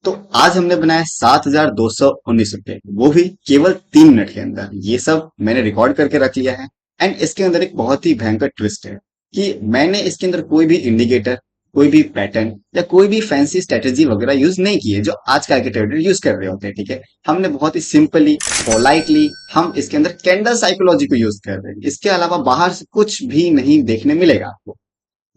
तो आज हमने बनाया 7,219 रुपये, वो भी केवल 3 मिनट के अंदर। ये सब मैंने रिकॉर्ड करके रख लिया है। एंड इसके अंदर एक बहुत ही भयंकर ट्विस्ट है कि मैंने इसके अंदर कोई भी इंडिकेटर, कोई भी पैटर्न या कोई भी फैंसी स्ट्रेटेजी वगैरह यूज नहीं किए जो आजकल के ट्रेडर यूज कर रहे होते हैं। ठीक है, हमने बहुत ही सिंपली, पोलाइटली हम इसके अंदर कैंडल साइकोलॉजी को यूज कर रहे हैं। इसके अलावा बाहर से कुछ भी नहीं देखने मिलेगा आपको।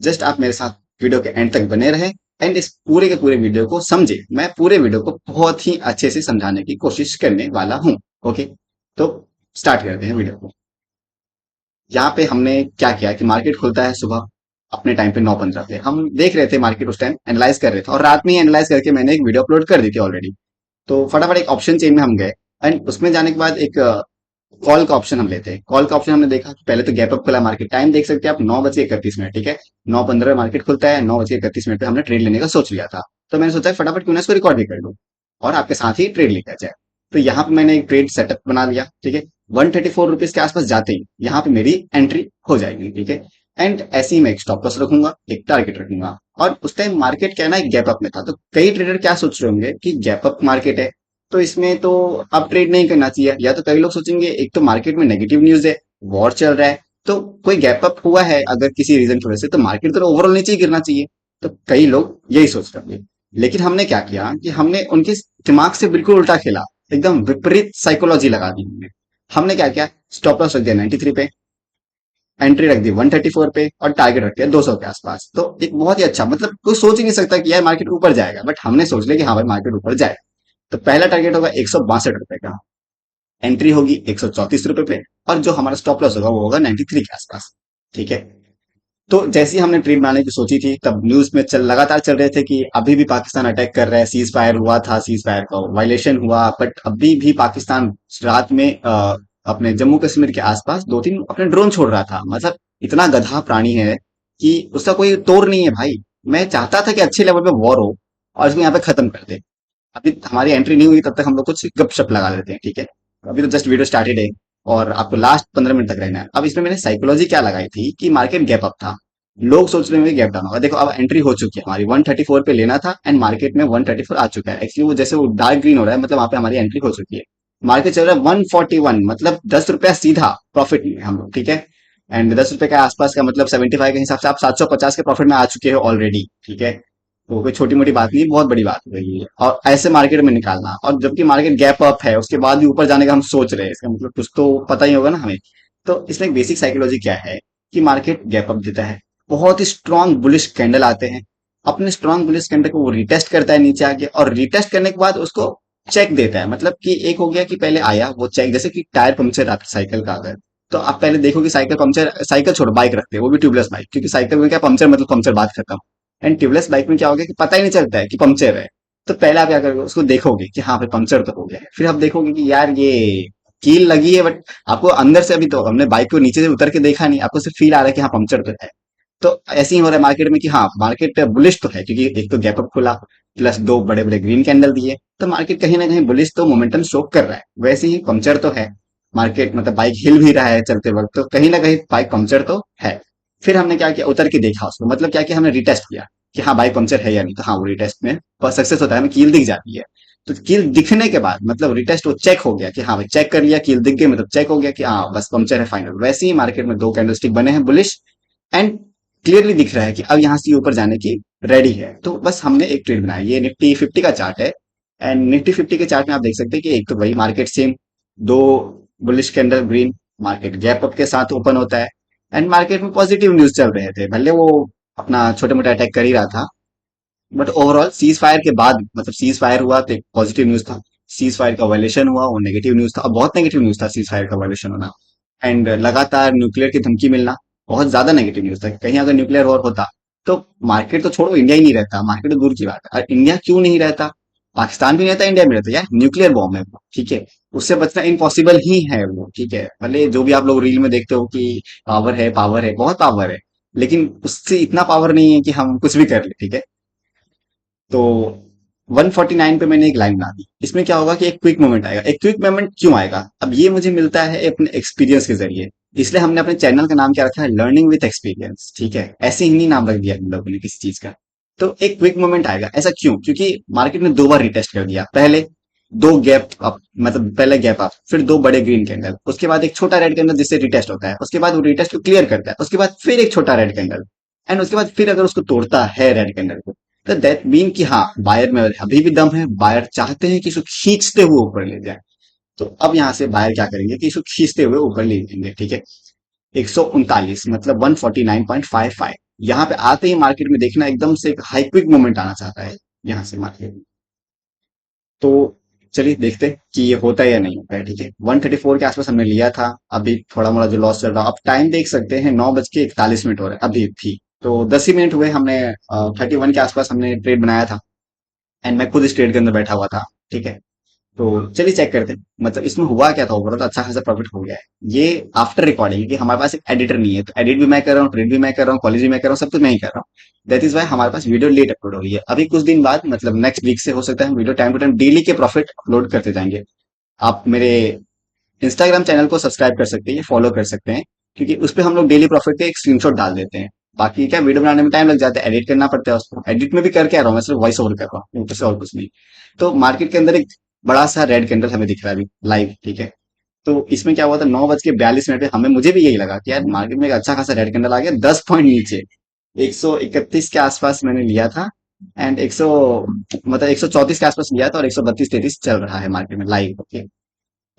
जस्ट आप मेरे साथ वीडियो के एंड तक बने रहे एंड इस पूरे के पूरे वीडियो को समझे। मैं पूरे वीडियो को बहुत ही अच्छे से समझाने की कोशिश करने वाला हूँ। ओके, तो स्टार्ट करते हैं वीडियो को। यहाँ पे हमने क्या किया कि मार्केट खुलता है सुबह अपने टाइम पे 9:15 पे। हम देख रहे थे मार्केट, उस टाइम एनालाइज कर रहे थे और रात में ही एनालाइज करके मैंने एक वीडियो अपलोड कर दी थी ऑलरेडी। तो फटाफट एक ऑप्शन चेन में हम गए एंड उसमें जाने के बाद एक कॉल का ऑप्शन हम लेते हैं। कॉल का ऑप्शन हमने देखा कि पहले तो गैप अप खुला मार्केट, टाइम देख सकते हैं आप 9:31। ठीक है, 9:15 मार्केट खुलता है, 9:31 पे हमने ट्रेड लेने का सोच लिया था। तो मैंने सोचा फटाफट क्यों ना इसको रिकॉर्ड भी कर लूं और आपके साथ ही ट्रेड लिया जाए। तो यहाँ पे मैंने एक ट्रेड सेटअप बना लिया। ठीक है, 134 रुपीज के आसपास जाते ही यहाँ पे मेरी एंट्री हो जाएगी। ठीक है, एंड ऐसे ही मैं एक स्टॉप लॉस रखूंगा, एक टारगेट रखूंगा। और उस टाइम मार्केट क्या है ना, एक गैप अप में था। तो कई ट्रेडर क्या सोच रहे होंगे कि गैप अप मार्केट है तो इसमें तो अब ट्रेड नहीं करना चाहिए। या तो कई लोग सोचेंगे एक तो मार्केट में नेगेटिव न्यूज है, वॉर चल रहा है, तो कोई गैप अप हुआ है अगर किसी रीजन की वजह से तो मार्केट तो ओवरऑल नीचे ही गिरना चाहिए। तो कई लोग यही सोच रहे होंगे। लेकिन हमने क्या किया कि हमने उनके दिमाग से बिल्कुल उल्टा खेला, एकदम विपरीत साइकोलॉजी लगा दी हमने। हमने क्या किया, स्टॉप लॉस रख दिया 93 पे, एंट्री रख दी 134 पे और टारगेट रख दिया 200 के आसपास। तो एक बहुत ही अच्छा, मतलब कोई सोच ही नहीं सकता कि यार मार्केट ऊपर जाएगा, बट हमने सोच लिया कि हाँ भाई मार्केट ऊपर जाए। तो पहला टारगेट होगा 162 रुपए का, एंट्री होगी 134 रुपए पे और जो हमारा स्टॉप लॉस होगा वो होगा 93 के आसपास। ठीक है, तो जैसे ही हमने ट्रेड बनाने की सोची थी तब न्यूज में लगातार चल रहे थे कि अभी भी पाकिस्तान अटैक कर रहा है, सीज फायर हुआ था, सीज फायर का वायलेशन हुआ, बट अभी भी पाकिस्तान रात में अपने जम्मू कश्मीर के आसपास 2-3 अपने ड्रोन छोड़ रहा था। मतलब इतना गधा प्राणी है कि उसका कोई तोड़ नहीं है भाई। मैं चाहता था कि अच्छे लेवल पे वॉर हो और इसको यहाँ पे खत्म कर दे। अभी हमारी एंट्री नहीं हुई तब तक हम लोग कुछ गपशप लगा लेते हैं। ठीक है, अभी तो जस्ट वीडियो स्टार्टेड है और आपको लास्ट 15 मिनट तक रहना है। अब इसमें मैंने साइकोलॉजी क्या लगाई थी कि मार्केट गैप अप था, लोग सोच रहे होंगे गैप डाउन होगा। देखो अब एंट्री हो चुकी है हमारी, 134 पे लेना था एंड मार्केट में 134 आ चुका है। एक्चुअली वो जैसे वो डार्क ग्रीन हो रहा है मतलब वहां पे हमारी एंट्री हो चुकी है। मार्केट चल रहा है 141, मतलब 10 रुपया सीधा प्रॉफिट में हम लोग। ठीक है, एंड 10 रुपए के आसपास का मतलब 75 के हिसाब से आप 750 के प्रॉफिट में आ चुके हो ऑलरेडी। ठीक है, तो कोई छोटी मोटी बात नहीं, बहुत बड़ी बात हो रही है और ऐसे मार्केट में निकालना, और जबकि मार्केट गैप अप है उसके बाद भी ऊपर जाने का हम सोच रहे हैं, इसका मतलब कुछ तो पता ही होगा ना हमें। तो इसमें एक बेसिक साइकोलॉजी क्या है कि मार्केट गैप अप देता है, बहुत ही स्ट्रांग बुलिश कैंडल आते हैं, अपने स्ट्रांग बुलिश कैंडल को वो रिटेस्ट करता है नीचे आके और रिटेस्ट करने के बाद उसको चेक देता है। मतलब कि एक हो गया कि पहले आया वो चेक, जैसे कि टायर पंक्चर आप साइकिल का अगर, तो आप पहले देखो कि साइकिल पंक्चर, साइकिल छोड़ो बाइक रखते हैं वो भी ट्यूबलेस बाइक, क्योंकि साइकिल में क्या पंक्चर मतलब पंक्चर बात खत्म। एंड ट्यूबलेस बाइक में क्या हो गया कि पता ही नहीं चलता है कि पंक्चर है। तो पहले आप क्या करोगे, उसको देखोगे कि हाँ भाई पंक्चर तो हो गया है, फिर आप देखोगे कि यार ये कील लगी है, बट आपको अंदर से, अभी तो हमने बाइक को नीचे से उतर के देखा नहीं, आपको सिर्फ फील आ रहा है कि हाँ पंक्चर तो है। तो ऐसे ही हो रहा है मार्केट में कि हाँ मार्केट बुलिश तो है, क्योंकि एक तो गैप अप खुला प्लस दो बड़े बड़े ग्रीन कैंडल दिए, तो मार्केट कहीं ना कहीं बुलिश तो मोमेंटम शो कर रहा है। वैसे ही पंक्चर तो है मार्केट, मतलब बाइक हिल भी रहा है चलते वक्त, तो कहीं ना कहीं बाइक पंक्चर तो है। फिर हमने क्या किया, उतर के देखा उसको, मतलब क्या किया, हमने रिटेस्ट किया कि हाँ बाइक पंक्चर है या नहीं। तो हाँ वो रिटेस्ट में सक्सेस होता है, हमें कील दिख जाती है। तो कील दिखने के बाद मतलब रिटेस्ट वो चेक हो गया कि हाँ भाई चेक कर लिया, कील दिख गई, मतलब चेक हो गया कि हाँ बस पंक्चर है फाइनल। वैसे ही मार्केट में दो कैंडलस्टिक बने हैं बुलिश एंड क्लियरली दिख रहा है कि अब यहां से ऊपर जाने की रेडी है। तो बस हमने एक ट्रेड बनाया, ये निफ्टी 50 का चार्ट है एंड निफ्टी 50 के चार्ट में आप देख सकते हैं कि एक तो वही मार्केट सेम, दो bullish candle green, market gap up के साथ ओपन होता है एंड मार्केट में पॉजिटिव न्यूज चल रहे थे, भले वो अपना छोटे मोटे अटैक कर ही रहा था, बट ओवरऑल सीज फायर के बाद, मतलब सीज फायर हुआ तो एक पॉजिटिव न्यूज था, सीज फायर का वायलेशन हुआ वो नेगेटिव न्यूज था, और बहुत नेगेटिव न्यूज था सीज फायर का वायलेशन होना एंड लगातार न्यूक्लियर की धमकी मिलना, बहुत ज्यादा नेगेटिव न्यूज था। कहीं अगर न्यूक्लियर वॉर होता तो मार्केट तो छोड़ो, इंडिया ही नहीं रहता, मार्केट तो दूर की बात है। और इंडिया क्यों नहीं रहता, पाकिस्तान भी नहीं रहता, इंडिया भी रहता, यार न्यूक्लियर बॉम्ब है वो। ठीक है, उससे बचना इम्पॉसिबल ही है वो। ठीक है, भले जो भी आप लोग रील में देखते हो कि पावर है, बहुत पावर है, लेकिन उससे इतना पावर नहीं है कि हम कुछ भी कर ले। ठीक है, तो 149 पे मैंने एक लाइन बना दी। इसमें क्या होगा कि एक क्विक मोमेंट आएगा। एक क्विक मोमेंट क्यों आएगा, अब ये मुझे मिलता है अपने एक्सपीरियंस के जरिए, इसलिए हमने अपने चैनल का नाम क्या रखा है, लर्निंग विथ एक्सपीरियंस। ठीक है, ऐसे ही नहीं नाम रख दिया हम लोगों ने किसी चीज का। तो एक क्विक मोमेंट आएगा। ऐसा क्यों? क्योंकि मार्केट ने दो बार रिटेस्ट कर दिया। पहले दो गैप अप, मतलब पहले गैप अप, फिर दो बड़े ग्रीन कैंडल, उसके बाद एक छोटा रेड कैंडल जिससे रिटेस्ट होता है, उसके बाद वो रिटेस्ट को क्लियर करता है, उसके बाद फिर एक छोटा रेड कैंडल, एंड उसके बाद फिर अगर उसको तोड़ता है रेड कैंडल को, तो दैट मीन कि हाँ, बायर में अभी भी दम है, बायर चाहते हैं कि इसको खींचते हुए ऊपर ले जाए। तो अब यहाँ से बायर क्या करेंगे कि इसको खींचते हुए ऊपर ले जाएंगे, ठीक है। 139 मतलब 149.55, यहाँ पे आते ही मार्केट में देखना एकदम से एक हाई क्विक मोमेंट आना चाहता है यहाँ से मार्केट में। तो चलिए देखते हैं कि ये होता है या नहीं होता है, ठीक है। 134 के आसपास हमने लिया था, अभी थोड़ा मोड़ा जो लॉस चल रहा है। अब टाइम देख सकते हैं, 9:41 हो रहा है अभी भी। तो 10 ही मिनट हुए, हमने 31 के आसपास हमने ट्रेड बनाया था, एंड मैं खुद इस ट्रेड के अंदर बैठा हुआ था, ठीक है। तो चलिए चेक करते हैं, मतलब इसमें हुआ क्या था। ओवरऑल अच्छा खासा प्रॉफिट हो गया है। ये आफ्टर रिकॉर्डिंग कि हमारे पास एक एडिटर नहीं है, तो एडिट भी मैं कर रहा हूँ, ट्रेड भी मैं कर रहा हूँ, कॉलेज भी मैं कर रहा हूँ, सब कुछ मैं ही कर रहा हूँ। दैट इज वाई हमारे पास वीडियो लेट अपलोड हो रही है। अभी कुछ दिन बाद, मतलब नेक्स्ट वीक से हो सकता है हम video time to time daily के प्रॉफिट अपलोड करते जाएंगे। आप मेरे इंस्टाग्राम चैनल को सब्सक्राइब कर सकते हैं, फॉलो कर सकते हैं, क्योंकि उस पे हम लोग डेली प्रॉफिट के एक स्क्रीनशॉट डाल देते हैं। बाकी क्या, वीडियो बनाने में टाइम लग जाता है, एडिट करना पड़ता है उसको, एडिट में भी करके आ रहा हूँ मैं, सिर्फ वॉइस ओवर कर रहा हूँ, ऊपर से और कुछ नहीं। तो मार्केट के अंदर एक बड़ा सा रेड कैंडल हमें दिख रहा है अभी लाइव, ठीक है। तो इसमें क्या हुआ था, 9:42 पे हमें, मुझे भी यही लगा कि यार मार्केट में एक अच्छा खासा रेड कैंडल आ गया, 10 पॉइंट नीचे, 131 के आसपास मैंने लिया था, एंड 100, मतलब 134 के आसपास लिया था, और 132-133 चल रहा है मार्केट में लाइव, ओके।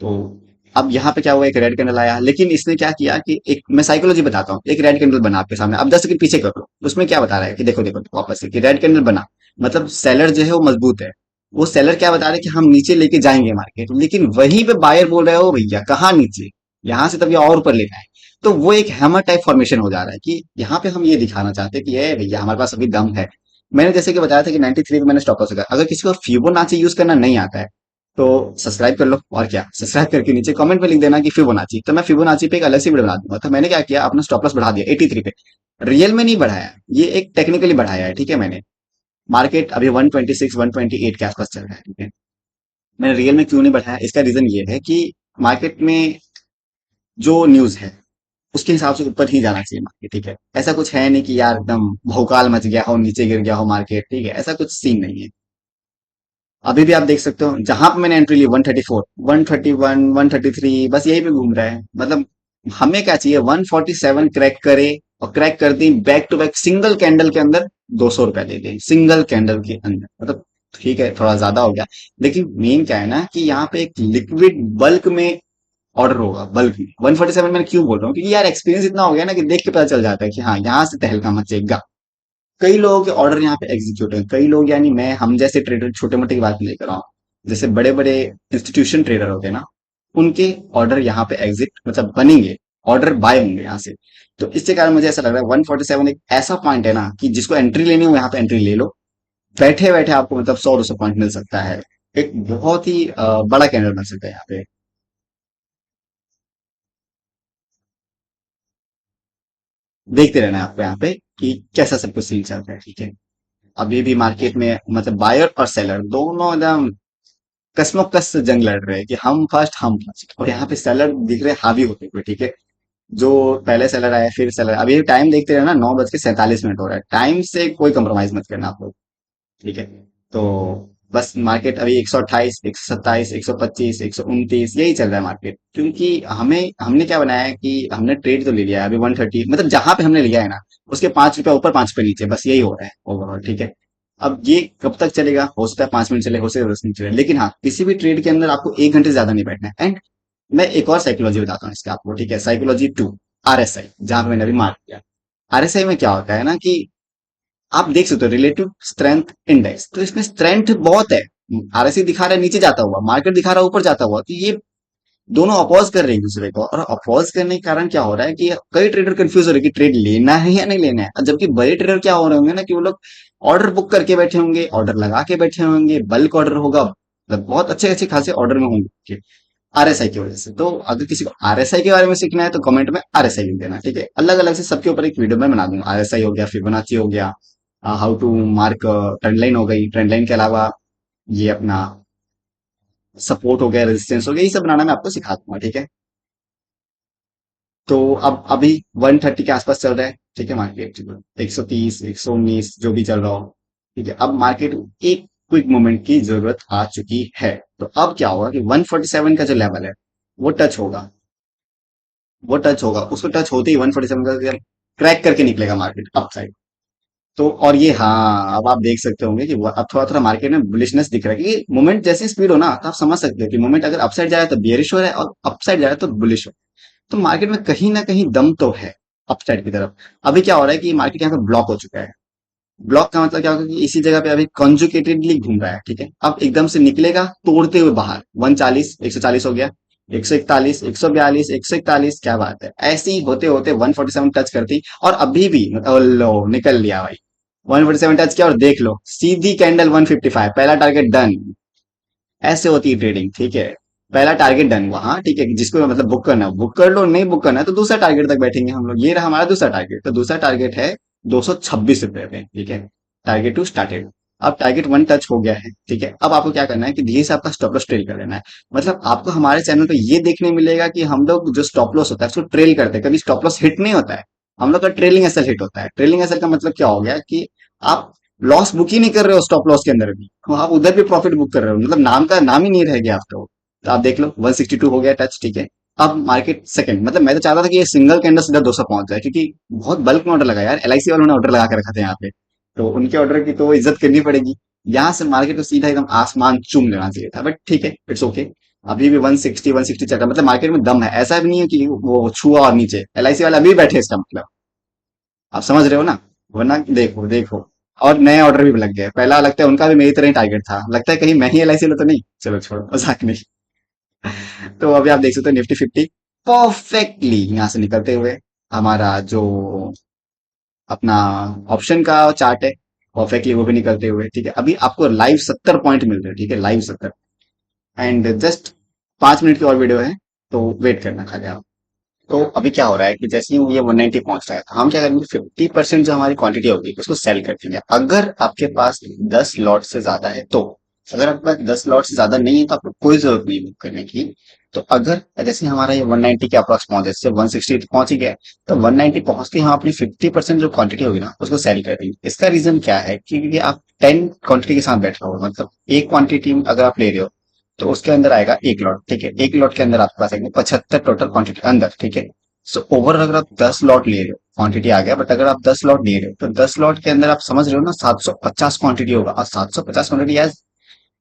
तो अब यहाँ पे क्या हुआ, एक रेड कैंडल आया, लेकिन इसने क्या किया कि एक, मैं साइकोलॉजी बताता हूँ, एक रेड कैंडल बना आपके सामने, अब 10 सेकंड पीछे कर लो, उसमें क्या बता रहा है कि देखो देखो वापस से कि रेड कैंडल बना, मतलब सेलर जो है वो मजबूत है। वो सेलर क्या बता रहे हैं कि हम नीचे लेके जाएंगे मार्केट, लेकिन वहीं पे बायर बोल रहे हो भैया कहाँ नीचे, यहाँ से तब ये और ऊपर लेना है। तो वो एक हैमर टाइप फॉर्मेशन हो जा रहा है कि यहाँ पे हम ये दिखाना चाहते हैं कि ये भैया हमारे पास अभी दम है। मैंने जैसे कि बताया था कि 93 में मैंने स्टॉप लॉस लगा। अगर किसी को फिबोनाची यूज करना नहीं आता है, तो सब्सक्राइब कर लो, और क्या, सब्सक्राइब करके नीचे कमेंट में लिख देना कि फिबोनाची, तो मैं फिबोनाची पे एक अलग से वीडियो बना दूंगा। तो मैंने क्या किया, अपना स्टॉप लॉस बढ़ा दिया 83 पे। रियल में नहीं बढ़ाया, ये एक टेक्निकली बढ़ाया है, ठीक है मैंने। मार्केट अभी 126 128 के आसपास चल रहा है, ठीक है। मैंने रियल में क्यों नहीं बढ़ाया, इसका रीजन ये है कि मार्केट में जो न्यूज है उसके हिसाब से ऊपर ही जाना चाहिए मार्केट, ठीक है। ऐसा कुछ है नहीं कि यार एकदम भौकाल मच गया हो, नीचे गिर गया हो मार्केट, ठीक है, ऐसा कुछ सीन नहीं है। अभी भी आप देख सकते हो जहां पे मैंने एंट्री ली, 134, 131, 133, बस यही पे घूम रहा है। मतलब हमें क्या चाहिए, 147 क्रैक करे, और क्रैक कर दी back to back single candle के अंदर, 200 रुपया दे दें सिंगल कैंडल के अंदर, मतलब ठीक है थोड़ा ज्यादा हो गया, लेकिन मेन क्या है ना कि यहाँ पे एक लिक्विड बल्क में ऑर्डर होगा, बल्क में। 147 मैंने क्यों बोल रहा हूँ, क्योंकि यार एक्सपीरियंस इतना हो गया ना कि देख के पता चल जाता है कि हाँ यहाँ से तहलका मचेगा। कई लोगों के ऑर्डर यहाँ पे एग्जीक्यूट हैं, कई लोग, यानी मैं, हम जैसे ट्रेडर छोटे मोटे की बात नहीं कर रहा हूँ, जैसे बड़े बड़े इंस्टीट्यूशन ट्रेडर होते हैं ना, उनके ऑर्डर यहाँ पे एग्जिट मतलब बनेंगे, ऑर्डर बाय होंगे यहाँ से। तो इसके कारण मुझे ऐसा लग रहा है 147 एक ऐसा पॉइंट है ना कि जिसको एंट्री लेनी हो यहाँ पे एंट्री ले लो, बैठे बैठे आपको मतलब 100-200 पॉइंट मिल सकता है। एक बहुत ही बड़ा कैंडल बन सकता है यहाँ पे। देखते रहना है आपको यहाँ पे कि कैसा सब कुछ सीन चलता है, ठीक है। अभी भी मार्केट में मतलब बायर और सेलर दोनों एकदम कसमोकस जंग लड़ रहे हैं कि हम फर्स्ट हम फर्स्ट, और यहाँ पे सेलर दिख रहे हावी होते हुए, ठीक है। जो पहले सेलर आया फिर सेलर, अभी टाइम देखते रहना, 9:47 हो रहा है, टाइम से कोई कंप्रोमाइज मत करना आप लोग, ठीक है। तो बस मार्केट अभी 128, 127, 125, 129 यही चल रहा है मार्केट, क्योंकि हमें, हमने क्या बनाया है कि हमने ट्रेड तो ले लिया है अभी 130, मतलब जहां पे हमने लिया है ना उसके 5 रुपया ऊपर 5 रुपये नीचे, बस यही हो रहा है ओवरऑल, ठीक है। अब ये कब तक चलेगा, हो सकता है 5 मिनट चले, हो सकता है 10 मिनट चले, लेकिन हाँ किसी भी ट्रेड के अंदर आपको 1 घंटे से ज्यादा नहीं बैठना है। एंड मैं एक और साइकोलॉजी बताता हूँ इसका आपको, ठीक है। साइकोलॉजी 2, RSI, जहां पे मैंने अभी मार्क किया। RSI में क्या होता है ना कि आप देख सकते हो रिलेटिव स्ट्रेंथ इंडेक्स, तो इसमें स्ट्रेंथ बहुत है। RSI दिखा रहा है नीचे जाता हुआ, मार्केट दिखा रहा है ऊपर जाता हुआ, तो ये दोनों अपोज कर रहे हैं एक दूसरे को, और अपोज करने के कारण क्या हो रहा है कि कई ट्रेडर कंफ्यूज हो रहे हैं कि ट्रेड लेना है या नहीं लेना है। और जबकि बड़े ट्रेडर क्या हो रहे होंगे ना कि वो लोग ऑर्डर बुक करके बैठे होंगे, ऑर्डर लगा के बैठे होंगे, बल्क ऑर्डर होगा, मतलब बहुत अच्छे अच्छे खासे ऑर्डर में होंगे RSI की वजह से। तो अगर किसी को RSI के बारे में सीखना है तो कमेंट में RSI लिख देना, ठीक है। अलग अलग से सबके ऊपर एक वीडियो में बना दूंगा, RSI हो गया, फिबोनाची हो गया, how to mark trend line हो गई, ट्रेंड लाइन के अलावा ये अपना सपोर्ट हो गया, रेजिस्टेंस हो गया, ये सब बनाना मैं आपको सिखा दूंगा, ठीक है। तो अब अभी 130 के आसपास चल रहा है, ठीक है मार्केट, 130, 119 जो भी चल रहा हो। ठीक है, अब मार्केट एक क्विक मोमेंट की जरूरत आ चुकी है। तो अब क्या होगा कि 147 का जो लेवल है वो टच होगा, वो टच होगा, उसको टच होते ही 147 का क्रैक करके निकलेगा मार्केट अपसाइड। तो और ये, हाँ, अब आप देख सकते होंगे कि अब थोड़ा थोड़ा मार्केट में बुलिशनेस दिख रहा है, क्योंकि मोमेंट जैसे स्पीड हो ना, तो आप समझ सकते हो कि मोमेंट अगर अपसाइड जा रहा है तो बियरिश हो रहा है, और अपसाइड जा रहा है तो बुलिश हो। तो मार्केट में कहीं ना कहीं दम तो है अपसाइड की तरफ। अभी क्या हो रहा है कि मार्केट यहाँ पे ब्लॉक हो चुका है। ब्लॉक का मतलब क्या होगा कि इसी जगह पे अभी कंजुकेटेडली घूम रहा है, ठीक है। अब एकदम से निकलेगा तोड़ते हुए बाहर, 140, 140 हो गया, 141, 142, 141, क्या बात है, ऐसे ही होते होते 147 टच करती। और अभी भी लो निकल लिया भाई, 147 टच किया और देख लो सीधी कैंडल 155, पहला टारगेट डन। ऐसे होती है ट्रेडिंग, ठीक है। पहला टारगेट डन हुआ, हाँ ठीक है, जिसको मतलब बुक करना है बुक कर लो, नहीं बुक करना है तो दूसरा टारगेट तक बैठेंगे हम लोग। ये रहा हमारा दूसरा टारगेट। तो दूसरा टारगेट है 226 रुपए पे, ठीक है। Target two started. अब टारगेट वन टच हो गया है, ठीक है। अब आपको क्या करना है कि धीरे से आपका स्टॉप लॉस ट्रेल कर लेना है। मतलब आपको हमारे चैनल पे ये देखने मिलेगा कि हम लोग जो स्टॉप लॉस होता है उसको ट्रेल करते हैं, कभी स्टॉप लॉस हिट नहीं होता है। हम लोग का ट्रेलिंग एसएल हिट होता है। ट्रेलिंग एसएल का मतलब क्या हो गया कि आप लॉस बुक ही नहीं कर रहे हो स्टॉप लॉस के अंदर भी, तो आप उधर भी प्रॉफिट बुक कर रहे हो, मतलब नाम का नाम ही नहीं रह गया आपका वो। तो आप देख लो 162 हो गया टच, ठीक है। अब मार्केट सेकंड, मतलब मैं तो चाहता था कि ये सिंगल कैंडल सीधा 200 पहुंच जाए, क्योंकि बहुत बल्क में ऑर्डर लगा यार, एलआईसी वालों ने ऑर्डर लगा के रखा था यहाँ पे। तो उनके ऑर्डर की तो इज्जत करनी पड़ेगी। यहाँ से मार्केट को सीधा एकदम आसमान चूम लेना चाहिए था, बट ठीक है, इट्स ओके। अभी भी 160 160 चल रहा है, मतलब मार्केट में दम है, ऐसा भी नहीं है कि वो छुआ और नीचे, एलआईसी वाले अभी भी बैठे हैं, इसका मतलब आप समझ रहे हो ना। वरना देखो देखो, और नए ऑर्डर भी लग गए। पहला लगता है उनका भी मेरी तरह ही टारगेट था, लगता है कहीं मैं ही एलआईसी लो तो नहीं, चलो छोड़ो, मजाक नहीं। तो अभी आप देख सकते हो निफ्टी 50 परफेक्टली यहाँ से निकलते हुए, हमारा जो अपना ऑप्शन का चार्ट है परफेक्टली वो भी निकलते हुए, ठीक है। अभी आपको लाइव 70 पॉइंट मिल रहे हैं, ठीक है, लाइव 70। एंड जस्ट 5 मिनट की और वीडियो है, तो वेट करना खाली आप। तो अभी क्या हो रहा है कि जैसे ही ये 190 पहुंच रहा है, तो हम क्या करेंगे, 50% जो हमारी क्वांटिटी होगी उसको सेल कर देंगे, अगर आपके पास 10 लॉट से ज्यादा है तो। अगर आपके पास 10 लॉट से ज्यादा नहीं है तो आपको कोई जरूरत नहीं बुक करने की। तो अगर जैसे हमारा ये 190 के अप्रॉक्स पहुंचे, जैसे 160 पहुंच ही गया, तो 190 पहुंचते ही हम अपनी 50% जो क्वांटिटी होगी ना उसको सेल कर देंगे। इसका रीजन क्या है कि क्योंकि आप 10 क्वांटिटी के साथ बैठ रहे हो, मतलब एक क्वांटिटी अगर आप ले रहे हो तो उसके अंदर आएगा एक लॉट, ठीक है। एक लॉट के अंदर आपके पास आएंगे 75 टोटल क्वांटिटी अंदर, ठीक है। सो ओवर अगर आप 10 लॉट ले रहे हो, क्वांटिटी आ गया, बट अगर आप 10 लॉट ले रहे हो तो 10 लॉट के अंदर आप समझ रहे हो ना 750 क्वांटिटी होगा, और 750 क्वांटिटी एज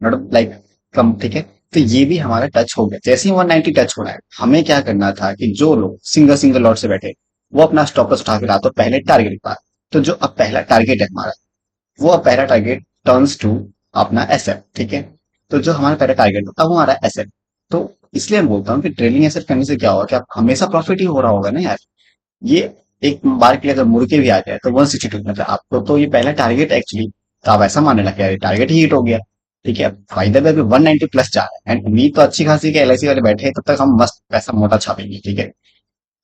नॉट लाइक कम, ठीक है। तो ये भी हमारा टच हो गया। जैसे ही 190 टच हो रहा है, हमें क्या करना था कि जो लोग सिंगल सिंगल लॉट से बैठे वो अपना स्टॉप लॉस उठा के ला, तो पहले टारगेट के पास। तो जो अब पहला टारगेट है हमारा, वो अब पहला टारगेट टर्न्स टू अपना एसेट, ठीक है। तो जो हमारा पहला टारगेट था वो हमारा एसेट। तो इसलिए मैं बोलता हूँ कि ट्रेडिंग एसेट करने से क्या होगा कि आप हमेशा प्रॉफिट ही हो रहा होगा ना यार। ये एक बार के लिए अगर मुड़ के भी आ जाए तो 162, मतलब आपको तो ये पहला टारगेट एक्चुअली, तो आप ऐसा मानने लगे यार टारगेट ही हिट हो गया, ठीक है। फायदा भी अभी 190 प्लस जा रहा है, एंड उम्मीद तो अच्छी खासी कि एलआईसी वाले बैठे हैं, तब तक हम मस्त पैसा मोटा छापेंगे, ठीक है।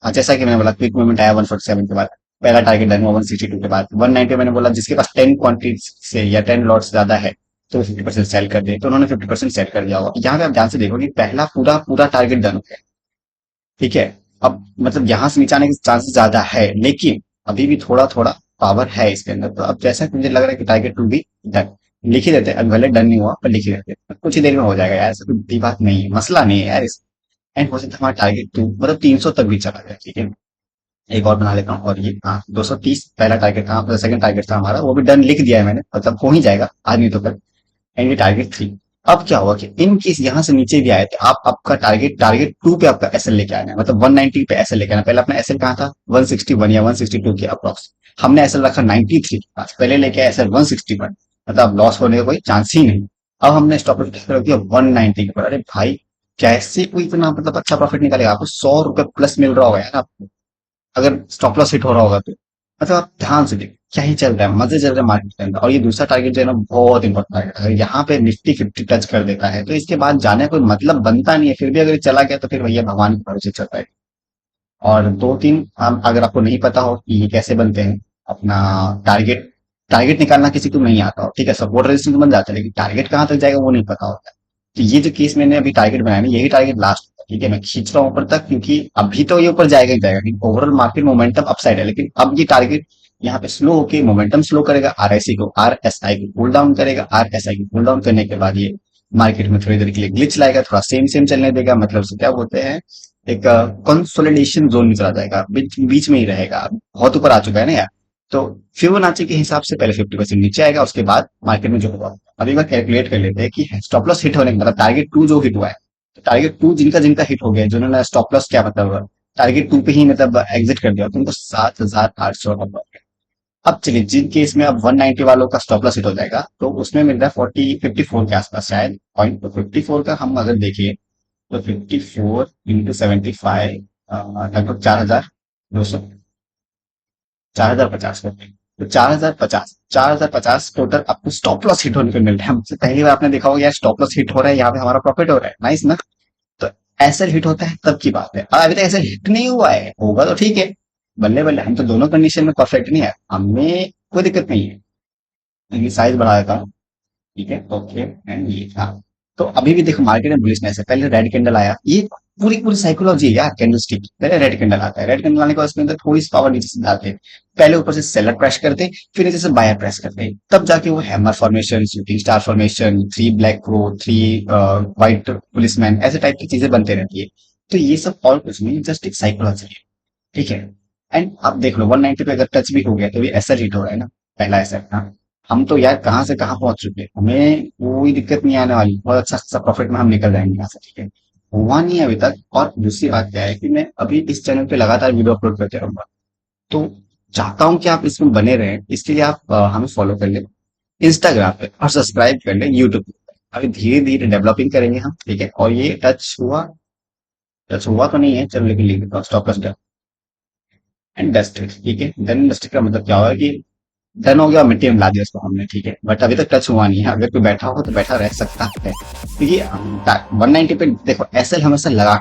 हाँ, जैसा कि मैंने बोला क्विक मूवमेंट आया 147 के बाद, पहला टारगेट डन हुआ 162 के बाद, 190 मैंने बोला जिसके पास 10 क्वांटिटी से या 10 लॉट से ज्यादा है तो 50% सेल कर दे, तो उन्होंने 50% सेल कर दिया होगा। यहाँ पे आप ध्यान से देखो कि पहला पूरा पूरा टारगेट डन हो गया, ठीक है। अब मतलब यहाँ से नीचे आने के चांसेस ज्यादा है, लेकिन अभी भी थोड़ा थोड़ा पावर है इसके अंदर। तो अब जैसा कि मुझे लग रहा है कि टारगेट टू भी डन, लिख ही देते हैं, अब भले डन नहीं हुआ पर लिख ही देते हैं, कुछ ही देर में हो जाएगा यार, ऐसा कोई बड़ी बात नहीं है, मसला नहीं है यार इस। एंड हो सकता है हमारा टारगेट टू मतलब 300 तक भी चला जाए, ठीक है। एक और बना लेता हूँ, और ये हाँ 230 पहला टारगेट था, मतलब सेकंड टारगेट था हमारा, वो भी डन लिख दिया है मैंने, मतलब हो ही जाएगा आज नहीं तो कल। एंड ये टारगेट 3। अब क्या हुआ कि इन केस यहाँ से नीचे भी आए तो आप आपका टारगेट टारगेट 2 पे आपका एसएल लेके आना है, मतलब 190 पे एसएल लेके आना है। पहले अपना एसएल कहाँ था 161 या 162 के अप्रॉक्स, हमने एसएल रखा 93 के पास, पहले लेके आए एसएल 161, मतलब लॉस होने का कोई चांस ही नहीं। अब हमने स्टॉप लॉस रख दिया 190 के ऊपर। अरे भाई कैसे कोई इतना मतलब अच्छा प्रॉफिट निकालेगा, आपको 100 रुपए प्लस मिल रहा होगा यार आपको, अगर स्टॉप लॉस हिट हो रहा होगा तो। मतलब आप ध्यान से देखिए क्या ही चल रहा है, मजे चल रहे हैं मार्केट के अंदर। और ये दूसरा टारगेट जो है ना बहुत इंपॉर्टेंट टारगेट है, अगर यहाँ पे निफ्टी 50 टच कर देता है तो इसके बाद जाने का कोई मतलब बनता नहीं है, फिर भी अगर ये चला गया तो फिर भैया भगवान के भरोसे चल रहा है। और दो तीन हम, अगर आपको नहीं पता हो कि ये कैसे बनते हैं, अपना टारगेट टारगेट निकालना किसी को नहीं आता हो, ठीक है, सपोर्ट रेजिस्टेंस बन जाता है, लेकिन टारगेट कहाँ तक जाएगा वो नहीं पता होता है। तो ये जो केस मैंने अभी टारगेट बनाया ना, यही टारगेट लास्ट, ठीक है, मैं खींच रहा हूँ ऊपर तक, क्योंकि अभी तो ये ऊपर जाएगा ही जाएगा, क्योंकि ओवरऑल मार्केट मोमेंटम अपसाइड है, लेकिन अब ये टारगेट यहाँ पे स्लो होके मोमेंटम स्लो करेगा, आरएसआई को आरएसआई को कूल डाउन करेगा, आरएसआई को कूल डाउन करने के बाद ये मार्केट में थोड़ी देर के लिए ग्लिच लाएगा, थोड़ा सेम सेम चलने देगा, मतलब उसे क्या बोलते हैं, एक कंसोलिडेशन जोन में चला जाएगा, बीच बीच में ही रहेगा, अब बहुत ऊपर आ चुका है ना यार। तो फिबोनाची के हिसाब से पहले 50% नीचे आएगा, उसके बाद मार्केट में जो होगा, अभी बार कैलकुलेट कर लेते हैं कि स्टॉप लॉस हिट होने का मतलब टारगेट टू जो हिट हुआ है, तो टारगेट टू जिनका जिनका हिट हो गया, जिन्होंने स्टॉप लॉस क्या मतलब टारगेट टू पे ही मतलब एग्जिट कर दिया, तो उनको 7,800 का प्रॉफिट। अब चलिए जिन केस में अब 190 वालों का स्टॉप लॉस हिट हो जाएगा, तो उसमें मिल रहा है 54 के आसपास शायद पॉइंट। तो 54 का हम अगर देखें, तो 54 into 75 लगभग 4,200, 4,050 करते हैं। तो 4,050 टोटल आपको स्टॉप लॉस हिट होने को मिल रहा है। हमसे पहली बार आपने देखा होगा यार, स्टॉप लॉस हिट हो रहा है, यहाँ पे हमारा प्रॉफिट हो रहा है, नाइस ना। तो ऐसे हिट होता है तब की बात है, और अभी तक ऐसे हिट नहीं हुआ है, होगा तो ठीक है, बल्ले बल्ले, हम तो दोनों कंडीशन में परफेक्ट नहीं है, हमें कोई दिक्कत नहीं है। इनकी साइज बढ़ा देता हूँ, ठीक है, ओके एंड ये था। तो अभी भी देखो मार्केट में बुलिशनेस है, पहले रेड कैंडल आया, ये पूरी पूरी साइकोलॉजी है यार, कैंडल स्टिक पहले रेड कैंडल आता है, रेड कैंडल आने के बाद उसके अंदर थोड़ी सी पावर नीचे से डालते हैं, पहले ऊपर से सेलर प्रेस करते हैं, फिर नीचे से बायर प्रेस करते हैं, तब जाके वो hammer formation, shooting star formation, three black crow, three white policeman, ऐसे टाइप की चीजें बनते रहती है। तो ये सब और कुछ नहीं, जस्ट एक साइकोलॉजी है, ठीक है। एंड अब देख लो 190 पे अगर टच भी हो गया तो भी ऐसा हिट हो रहा है ना, पहला ऐसा था। हम तो यार कहाँ से कहाँ पहुंच चुके हैं, हमें कोई दिक्कत नहीं आने वाली, बहुत अच्छा अच्छा प्रॉफिट में हम निकल जाएंगे यहाँ से, ठीक है। हुआ नहीं है अभी तक। और दूसरी बात क्या है कि मैं अभी इस चैनल पे लगातार वीडियो अपलोड करते रहूंगा, तो चाहता हूँ कि आप इसमें बने रहें, इसके लिए आप हमें फॉलो कर लें इंस्टाग्राम पे, और सब्सक्राइब कर लें यूट्यूब पे। अभी धीरे धीरे डेवलपिंग करेंगे हम, ठीक है। और ये टच हुआ तो नहीं है, चलो लेकिन लिख देता हूँ स्टॉप लॉस एंड डस्टेड, ठीक है। डन डस्टेड का मतलब क्या होगा कि डन हो गया और मिट्टी में मिला दिया उसको हमने, ठीक है। बट अभी तक टच हुआ नहीं है, अगर कोई बैठा हो तो बैठा रह सकता है, क्योंकि 190 पे देखो एसएल हमेशा लगा के